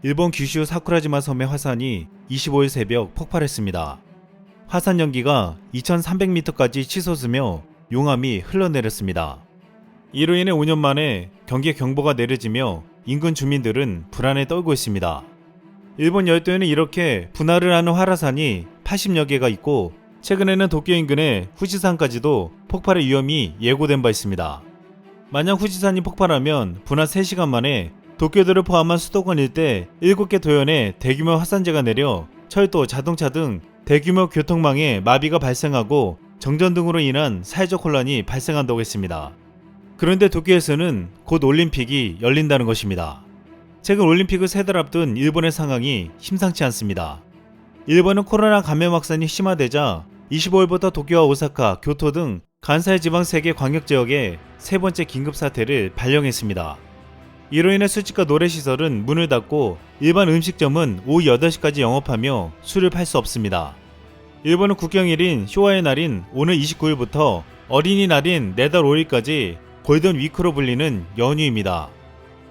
일본 규슈 사쿠라지마 섬의 화산이 25일 새벽 폭발했습니다. 화산 연기가 2300m까지 치솟으며 용암이 흘러내렸습니다. 이로 인해 5년 만에 경계 경보가 내려지며 인근 주민들은 불안에 떨고 있습니다. 일본 열도에는 이렇게 분할을 하는 활화산이 80여 개가 있고 최근에는 도쿄 인근의 후지산까지도 폭발의 위험이 예고된 바 있습니다. 만약 후지산이 폭발하면 분할 3시간 만에 도쿄도를 포함한 수도권 일대 7개 도현에 대규모 화산재가 내려 철도, 자동차 등 대규모 교통망에 마비가 발생하고 정전 등으로 인한 사회적 혼란이 발생한다고 했습니다. 그런데 도쿄에서는 곧 올림픽이 열린다는 것입니다. 최근 올림픽을 3달 앞둔 일본의 상황이 심상치 않습니다. 일본은 코로나 감염 확산이 심화되자 25일부터 도쿄와 오사카, 교토 등 간사이 지방 3개 광역지역에 세 번째 긴급사태를 발령했습니다. 이로 인해 술집과 노래시설은 문을 닫고 일반 음식점은 오후 8시까지 영업하며 술을 팔 수 없습니다. 일본은 국경일인 쇼와의 날인 오늘 29일부터 어린이날인 내달 5일까지 골든 위크로 불리는 연휴입니다.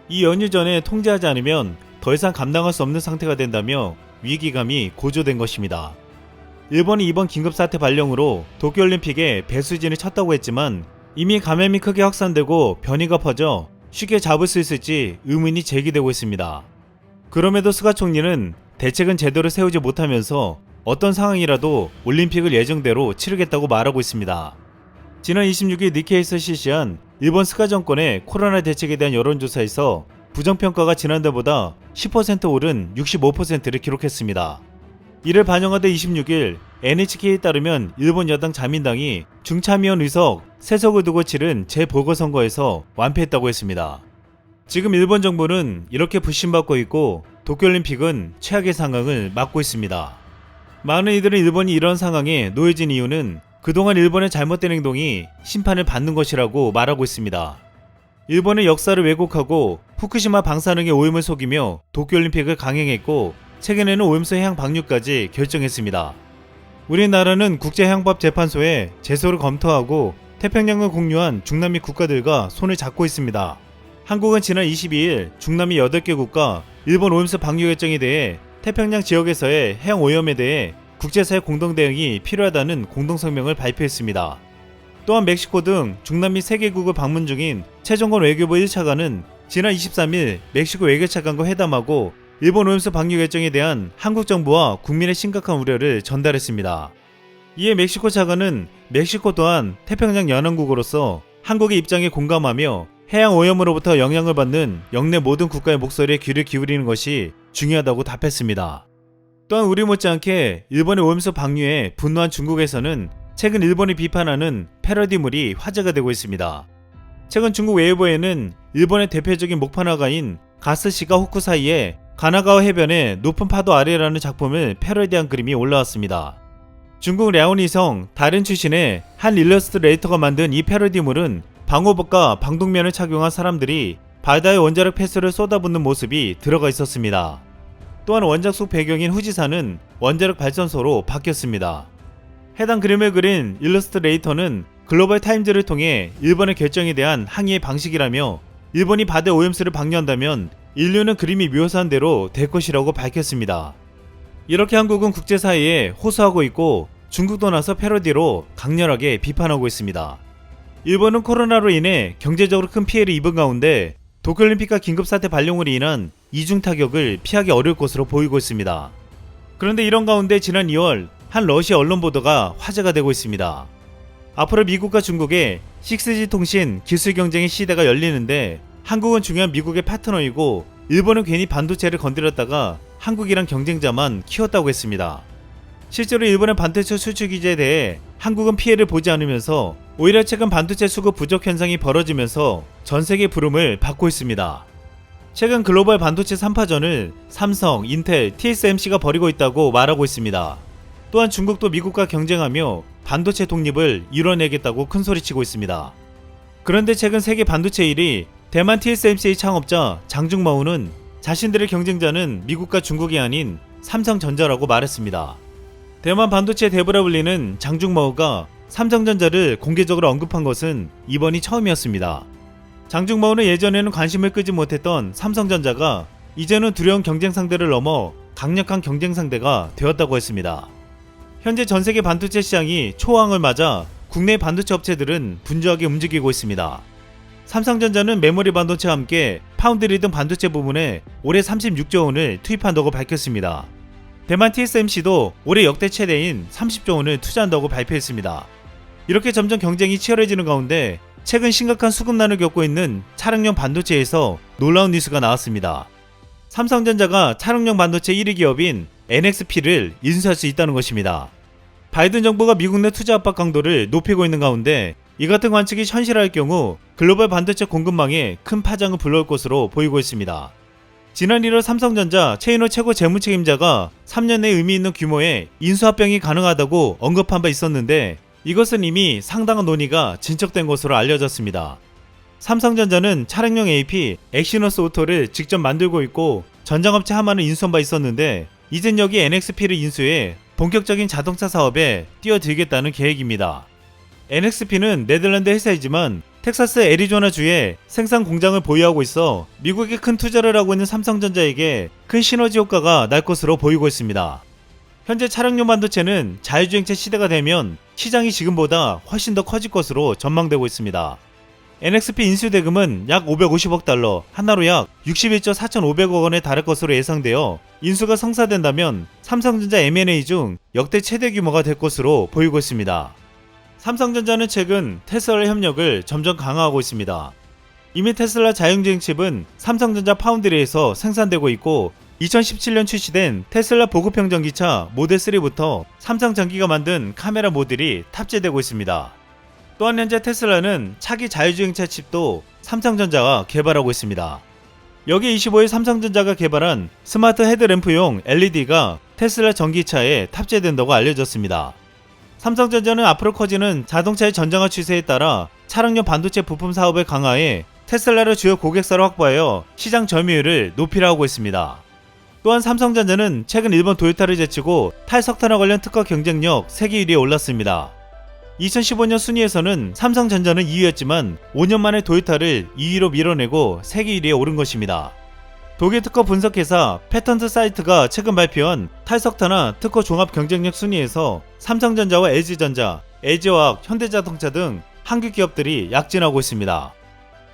이 연휴 전에 통제하지 않으면 더 이상 감당할 수 없는 상태가 된다며 위기감이 고조된 것입니다. 일본이 이번 긴급사태 발령으로 도쿄올림픽에 배수진을 쳤다고 했지만 이미 감염이 크게 확산되고 변이가 퍼져 쉽게 잡을 수 있을지 의문이 제기되고 있습니다. 그럼에도 스가 총리는 대책은 제대로 세우지 못하면서 어떤 상황이라도 올림픽을 예정대로 치르겠다고 말하고 있습니다. 지난 26일 니케이에서 실시한 일본 스가 정권의 코로나 대책에 대한 여론조사에서 부정평가가 지난달보다 10% 오른 65%를 기록했습니다. 이를 반영하되 26일 NHK에 따르면 일본 여당 자민당이 중참위원 의석 3석을 두고 치른 재보궐선거에서 완패했다고 했습니다. 지금 일본 정부는 이렇게 불신받고 있고 도쿄올림픽은 최악의 상황을 맞고 있습니다. 많은 이들은 일본이 이런 상황에 놓여진 이유는 그동안 일본의 잘못된 행동이 심판을 받는 것이라고 말하고 있습니다. 일본의 역사를 왜곡하고 후쿠시마 방사능의 오염을 속이며 도쿄올림픽을 강행했고 최근에는 오염수 해양 방류까지 결정했습니다. 우리나라는 국제해양법재판소에 제소를 검토하고 태평양을 공유한 중남미 국가들과 손을 잡고 있습니다. 한국은 지난 22일 중남미 8개국과 일본 오염수 방류 결정에 대해 태평양 지역에서의 해양 오염에 대해 국제사회 공동대응이 필요하다는 공동성명을 발표했습니다. 또한 멕시코 등 중남미 3개국을 방문 중인 최종건 외교부 1차관은 지난 23일 멕시코 외교차관과 회담하고 일본 오염수 방류 결정에 대한 한국 정부와 국민의 심각한 우려를 전달했습니다. 이에 멕시코 차관은 멕시코 또한 태평양 연안국으로서 한국의 입장에 공감하며 해양 오염으로부터 영향을 받는 영내 모든 국가의 목소리에 귀를 기울이는 것이 중요하다고 답했습니다. 또한 우리 못지않게 일본의 오염수 방류에 분노한 중국에서는 최근 일본이 비판하는 패러디물이 화제가 되고 있습니다. 최근 중국 외교부에는 일본의 대표적인 목판화가인 가스시가 호쿠 사이에 가나가와 해변의 높은 파도 아래라는 작품을 패러디한 그림이 올라왔습니다. 중국 랴오니성 다른 출신의 한 일러스트레이터가 만든 이 패러디물은 방호복과 방독면을 착용한 사람들이 바다의 원자력 폐수를 쏟아붓는 모습이 들어가 있었습니다. 또한 원작 속 배경인 후지산은 원자력 발전소로 바뀌었습니다. 해당 그림을 그린 일러스트레이터는 글로벌 타임즈를 통해 일본의 결정에 대한 항의의 방식이라며 일본이 바다 오염수를 방류한다면 인류는 그림이 묘사한 대로 될 것이라고 밝혔습니다. 이렇게 한국은 국제사회에 호소하고 있고 중국도 나서 패러디로 강렬하게 비판하고 있습니다. 일본은 코로나로 인해 경제적으로 큰 피해를 입은 가운데 도쿄올림픽과 긴급사태 발령으로 인한 이중 타격을 피하기 어려울 것으로 보이고 있습니다. 그런데 이런 가운데 지난 2월 한 러시아 언론 보도가 화제가 되고 있습니다. 앞으로 미국과 중국의 6G 통신 기술 경쟁의 시대가 열리는데 한국은 중요한 미국의 파트너이고 일본은 괜히 반도체를 건드렸다가 한국이란 경쟁자만 키웠다고 했습니다. 실제로 일본의 반도체 수출 규제에 대해 한국은 피해를 보지 않으면서 오히려 최근 반도체 수급 부족 현상이 벌어지면서 전세계 부름을 받고 있습니다. 최근 글로벌 반도체 3파전을 삼성, 인텔, TSMC가 벌이고 있다고 말하고 있습니다. 또한 중국도 미국과 경쟁하며 반도체 독립을 이뤄내겠다고 큰소리치고 있습니다. 그런데 최근 세계 반도체 1위 대만 TSMC의 창업자 장중마오는 자신들의 경쟁자는 미국과 중국이 아닌 삼성전자라고 말했습니다. 대만 반도체 대부라 불리는 장중마오가 삼성전자를 공개적으로 언급한 것은 이번이 처음이었습니다. 장중마오는 예전에는 관심을 끄지 못했던 삼성전자가 이제는 두려운 경쟁 상대를 넘어 강력한 경쟁 상대가 되었다고 했습니다. 현재 전 세계 반도체 시장이 초황을 맞아 국내 반도체 업체들은 분주하게 움직이고 있습니다. 삼성전자는 메모리 반도체와 함께 파운드리 등 반도체 부문에 올해 36조 원을 투입한다고 밝혔습니다. 대만 TSMC도 올해 역대 최대인 30조 원을 투자한다고 발표했습니다. 이렇게 점점 경쟁이 치열해지는 가운데 최근 심각한 수급난을 겪고 있는 차량용 반도체에서 놀라운 뉴스가 나왔습니다. 삼성전자가 차량용 반도체 1위 기업인 NXP를 인수할 수 있다는 것입니다. 바이든 정부가 미국 내 투자 압박 강도를 높이고 있는 가운데 이 같은 관측이 현실화할 경우 글로벌 반도체 공급망에 큰 파장을 불러올 것으로 보이고 있습니다. 지난 1월 삼성전자 최인호 최고 재무책임자가 3년 내 의미 있는 규모의 인수합병이 가능하다고 언급한 바 있었는데 이것은 이미 상당한 논의가 진척된 것으로 알려졌습니다. 삼성전자는 차량용 AP 엑시너스 오토를 직접 만들고 있고 전장업체 하마는 인수한 바 있었는데 이젠 여기 NXP를 인수해 본격적인 자동차 사업에 뛰어들겠다는 계획입니다. NXP는 네덜란드 회사이지만 텍사스 애리조나주에 생산 공장을 보유하고 있어 미국에 큰 투자를 하고 있는 삼성전자에게 큰 시너지 효과가 날 것으로 보이고 있습니다. 현재 차량용 반도체는 자율주행차 시대가 되면 시장이 지금보다 훨씬 더 커질 것으로 전망되고 있습니다. NXP 인수 대금은 약 550억 달러, 하나로 약 61조 4,500억 원에 달할 것으로 예상되어 인수가 성사된다면 삼성전자 M&A 중 역대 최대 규모가 될 것으로 보이고 있습니다. 삼성전자는 최근 테슬라의 협력을 점점 강화하고 있습니다. 이미 테슬라 자율주행 칩은 삼성전자 파운드리에서 생산되고 있고 2017년 출시된 테슬라 보급형 전기차 모델 3부터 삼성전기가 만든 카메라 모듈이 탑재되고 있습니다. 또한 현재 테슬라는 차기 자율주행차 칩도 삼성전자가 개발하고 있습니다. 여기 25일 삼성전자가 개발한 스마트 헤드램프용 LED가 테슬라 전기차에 탑재된다고 알려졌습니다. 삼성전자는 앞으로 커지는 자동차의 전장화 추세에 따라 차량용 반도체 부품 사업을 강화해 테슬라를 주요 고객사로 확보하여 시장 점유율을 높이려 하고 있습니다. 또한 삼성전자는 최근 일본 도요타를 제치고 탈석탄화 관련 특허 경쟁력 세계 1위에 올랐습니다. 2015년 순위에서는 삼성전자는 2위였지만 5년 만에 도요타를 2위로 밀어내고 세계 1위에 오른 것입니다. 독일 특허 분석회사 패턴트 사이트가 최근 발표한 탈석탄화 특허 종합 경쟁력 순위에서 삼성전자와 LG전자, LG화학, 현대자동차 등 한국 기업들이 약진하고 있습니다.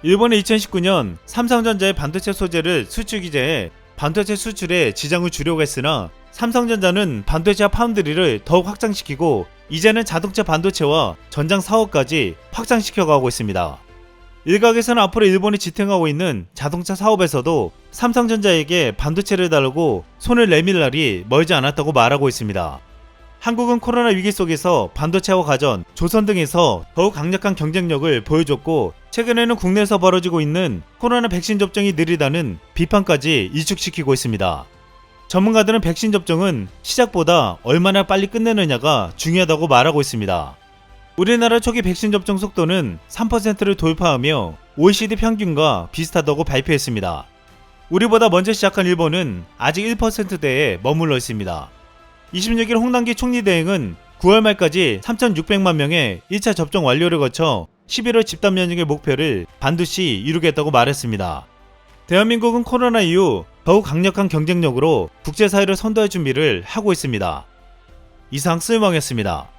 일본은 2019년 삼성전자의 반도체 소재를 수출 규제해 반도체 수출에 지장을 주려고 했으나 삼성전자는 반도체와 파운드리를 더욱 확장시키고 이제는 자동차 반도체와 전장 사업까지 확장시켜가고 있습니다. 일각에서는 앞으로 일본이 지탱하고 있는 자동차 사업에서도 삼성전자에게 반도체를 달라고 손을 내밀 날이 멀지 않았다고 말하고 있습니다. 한국은 코로나 위기 속에서 반도체와 가전, 조선 등에서 더욱 강력한 경쟁력을 보여줬고 최근에는 국내에서 벌어지고 있는 코로나 백신 접종이 느리다는 비판까지 일축시키고 있습니다. 전문가들은 백신 접종은 시작보다 얼마나 빨리 끝내느냐가 중요하다고 말하고 있습니다. 우리나라 초기 백신 접종 속도는 3%를 돌파하며 OECD 평균과 비슷하다고 발표했습니다. 우리보다 먼저 시작한 일본은 아직 1%대에 머물러 있습니다. 26일 홍남기 총리 대행은 9월 말까지 3,600만 명의 1차 접종 완료를 거쳐 11월 집단 면역의 목표를 반드시 이루겠다고 말했습니다. 대한민국은 코로나 이후 더욱 강력한 경쟁력으로 국제사회를 선도할 준비를 하고 있습니다. 이상 쓸멍이었습니다.